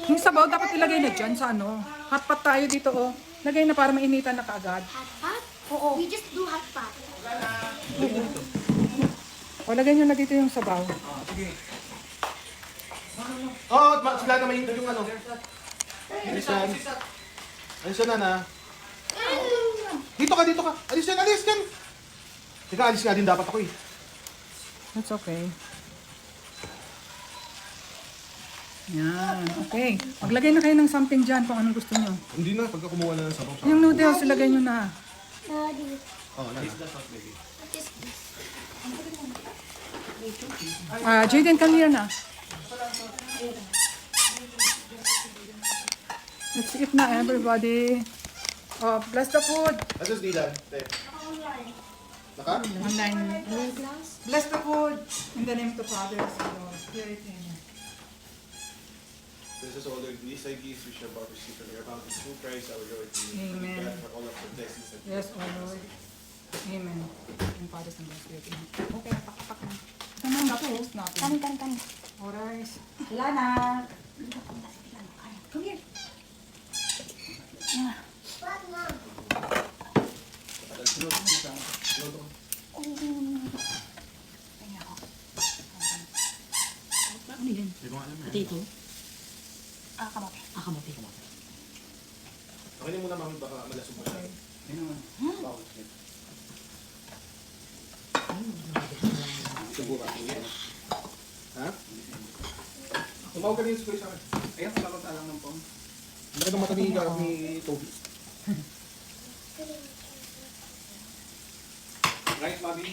Yung sabaw dapat ilagay na dyan sa ano. Hot pot tayo dito oh. Lagay na para mainitan na kaagad. Hot pot? Oo. We just do hot pot. O lagay nyo na dito yung sabaw. Oh, sila na mainit yung ano. Alisan. Alisan na na. Dito ka, dito ka. Alis yan, alis yan. Teka, alis nga din dapat ako eh. That's okay. Yan, okay. Maglagay na kayo ng something dyan kung anong gusto nyo. Hindi na, pagka kumuha na ng sabaw. Yung noodles, ilagay nyo na. Daddy. Oh, na. What is this? Jaden, come here na. Let's eat na, everybody. Oh, bless the food. Asus Dylan. Naka? Online. Bless the food. In the name of the Father, Son, and Holy Spirit. Amen. This is all the these I give we shall both receive from your bounty through Christ our Lord. Amen. God for all of the blessings that Yes, O Lord. Amen. In Father, Son, and Holy Spirit. Amen. Okay, papak na. Saan na tapos natin? Kanin. Alright. Wala na. Come here. Ano yan? Hindi ko alam Potato? Kamote. Kamote. Okay na muna mami, baka malasog pa siya. Subukan mo yan. Ha? Tumawag ka rin sa akin. Ayan, sakot lang ng phone. Hindi ka nang matabi ni Toby. Right, Bobby?